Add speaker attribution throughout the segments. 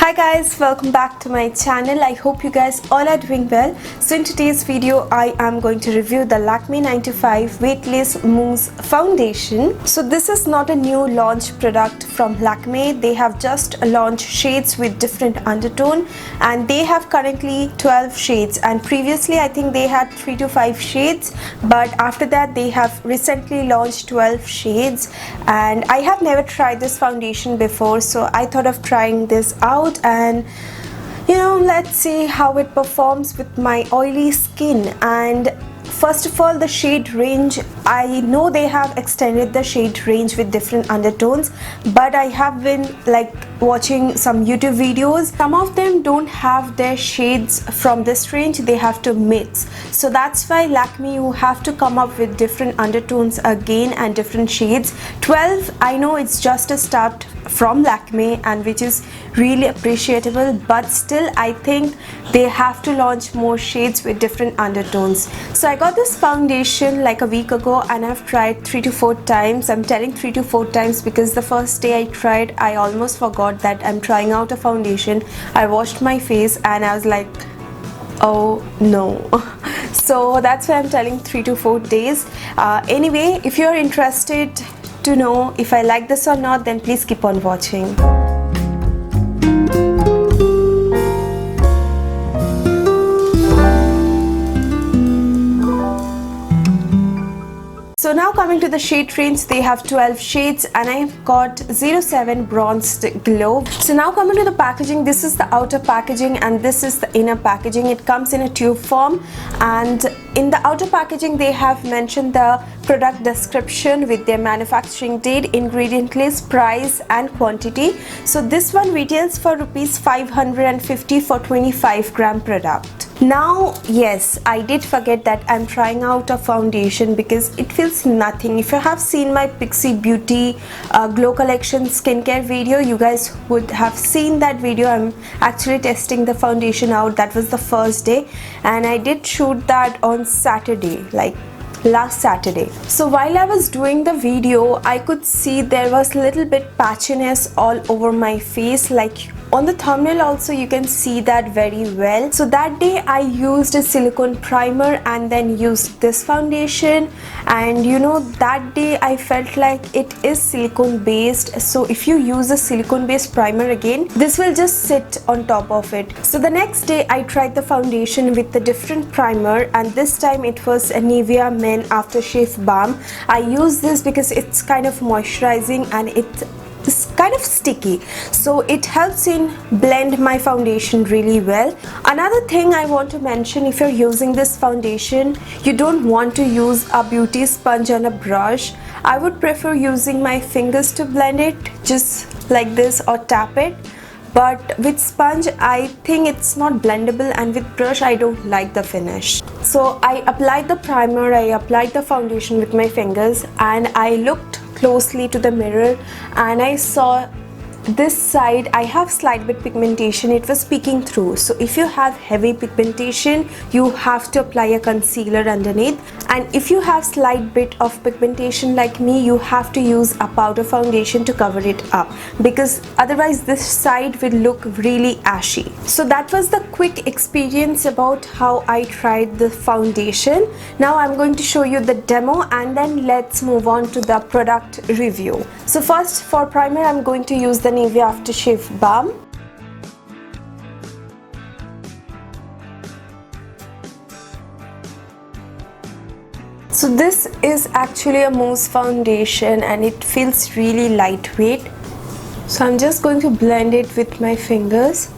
Speaker 1: Hi guys, welcome back to my channel. I hope you guys all are doing well. So in today's video I am going to review the Lakme 95 Weightless Mousse Foundation. So this is not a new launch product from Lakme. They have just launched shades with different undertone and they have currently 12 shades, and previously I think they had 3 to 5 shades, but after that they have recently launched 12 shades. And I have never tried this foundation before, so I thought of trying this out and let's see how it performs with my oily skin. And first of all, the shade range, I know they have extended the shade range with different undertones, but I have been watching some YouTube videos. Some of them don't have their shades from this range, they have to mix. So that's why Lakme, you have to come up with different undertones again and different shades. 12, I know it's just a start from Lakme, and which is really appreciable, but still I think they have to launch more shades with different undertones. So I got this foundation like a week ago and I've tried 3 to 4 times. I'm telling 3 to 4 times because the first day I tried, I almost forgot that I'm trying out a foundation. I washed my face and I was like, oh no. So that's why I'm telling 3 to 4 days. Anyway, if you're interested to know if I like this or not, then please keep on watching. So now coming to the shade range, they have 12 shades and I have got 07 Bronzed Glow. So now coming to the packaging, this is the outer packaging and this is the inner packaging. It comes in a tube form, and in the outer packaging they have mentioned the product description with their manufacturing date, ingredient list, price and quantity. So this one retails for rupees 550 for 25 gram product. Now yes, I did forget that I'm trying out a foundation because it feels nothing. If you have seen my Pixie Beauty Glow Collection skincare video, you guys would have seen that video. I'm actually testing the foundation out. That was the first day and I did shoot that on Saturday, like last Saturday. So while I was doing the video, I could see there was a little bit patchiness all over my face, like on the thumbnail also you can see that very well. So that day I used a silicone primer and then used this foundation, and that day I felt like it is silicone based. So if you use a silicone based primer again, this will just sit on top of it. So the next day I tried the foundation with a different primer, and this time it was a Nivea Men Aftershave Balm. I use this because it's kind of moisturizing and it's kind of sticky, so it helps in blend my foundation really well. Another thing I want to mention, if you're using this foundation, you don't want to use a beauty sponge and a brush. I would prefer using my fingers to blend it, just like this, or tap it. But with sponge I think it's not blendable, and with brush I don't like the finish. So I applied the primer, I applied the foundation with my fingers, and I looked closely to the mirror and I saw this side I have slight bit pigmentation. It was peeking through. So if you have heavy pigmentation, you have to apply a concealer underneath, and if you have slight bit of pigmentation like me, you have to use a powder foundation to cover it up, because otherwise this side will look really ashy. So that was the quick experience about how I tried the foundation. Now I'm going to show you the demo and then let's move on to the product review. So first, for primer I'm going to use the Nivea Aftershave Balm. So this is actually a mousse foundation and it feels really lightweight. So I'm just going to blend it with my fingers.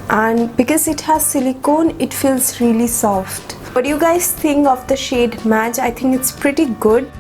Speaker 1: And because it has silicone, it feels really soft. What do you guys think of the shade match? I think it's pretty good.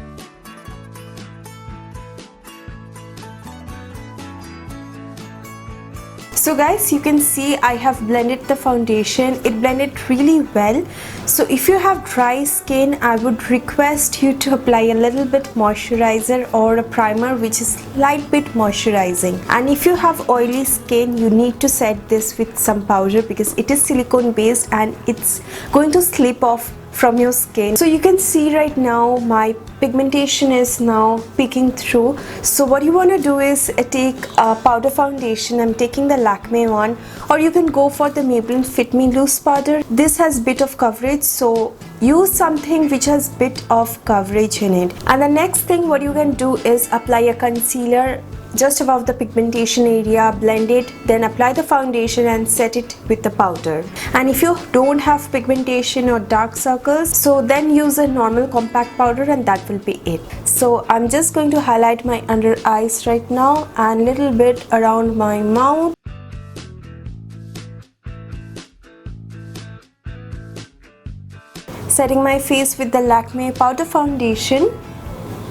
Speaker 1: So guys, you can see I have blended the foundation. It blended really well. So if you have dry skin, I would request you to apply a little bit moisturizer or a primer which is light bit moisturizing. And if you have oily skin, you need to set this with some powder because it is silicone based and it's going to slip off from your skin. So you can see right now my pigmentation is now peeking through. So what you want to do is take a powder foundation. I'm taking the Lakme one, or you can go for the Maybelline Fit Me loose powder. This has bit of coverage, so use something which has bit of coverage in it. And the next thing what you can do is apply a concealer just above the pigmentation area, blend it, then apply the foundation and set it with the powder. And if you don't have pigmentation or dark circles, so then use a normal compact powder and that will be it. So I'm just going to highlight my under eyes right now and little bit around my mouth. Setting my face with the Lakme powder foundation.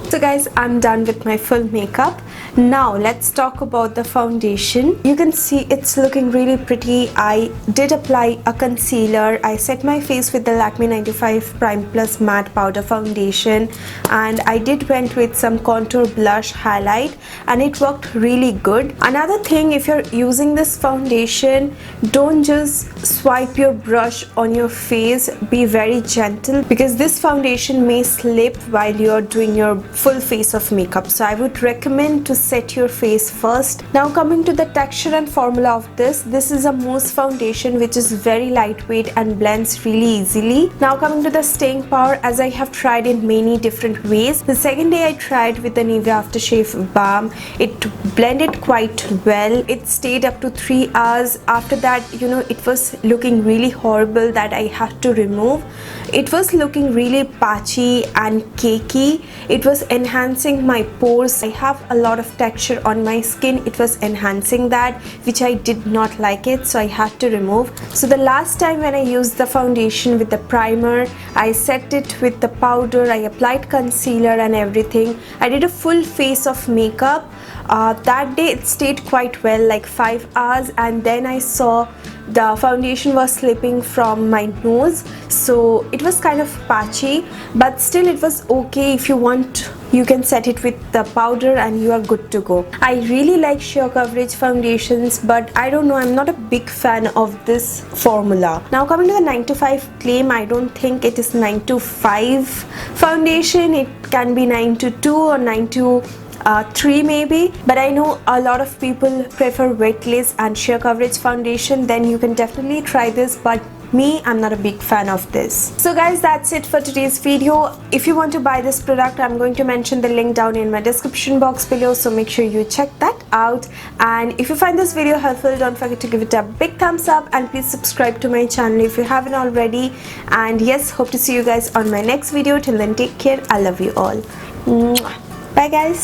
Speaker 1: So guys, I'm done with my full makeup. Now let's talk about the foundation. You can see it's looking really pretty. I did apply a concealer. I set my face with the Lakme 95 Prime Plus Matte Powder Foundation, and I did went with some contour blush highlight, and it worked really good. Another thing, if you're using this foundation, don't just swipe your brush on your face. Be very gentle because this foundation may slip while you're doing your full face of makeup. So I would recommend to set your face first. Now coming to the texture and formula of this is a mousse foundation which is very lightweight and blends really easily. Now coming to the staying power, as I have tried in many different ways. The second day I tried with the Nivea Aftershave Balm. It blended quite well. It stayed up to 3 hours. After that, you know, it was looking really horrible that I had to remove. It was looking really patchy and cakey. It was enhancing my pores. I have a lot of texture on my skin. It was enhancing that, which I did not like it, so I had to remove. So the last time when I used the foundation with the primer, I set it with the powder, I applied concealer and everything. I did a full face of makeup. That day it stayed quite well, like 5 hours, and then I saw the foundation was slipping from my nose, so it was kind of patchy, but still it was okay. If you want, you can set it with the powder and you are good to go. I really like sheer coverage foundations, but I don't know, I'm not a big fan of this formula. Now coming to the 9 to 5 claim, I don't think it is 9 to 5 foundation. It can be 9 to 2 or 9 to 3 maybe, but I know a lot of people prefer Weightless and sheer coverage foundation. Then you can definitely try this, but me, I'm not a big fan of this. So guys, that's it for today's video. If you want to buy this product, I'm going to mention the link down in my description box below, so make sure you check that out. And if you find this video helpful, don't forget to give it a big thumbs up, and please subscribe to my channel if you haven't already. And yes, hope to see you guys on my next video. Till then, take care. I love you all. Mwah. Bye guys.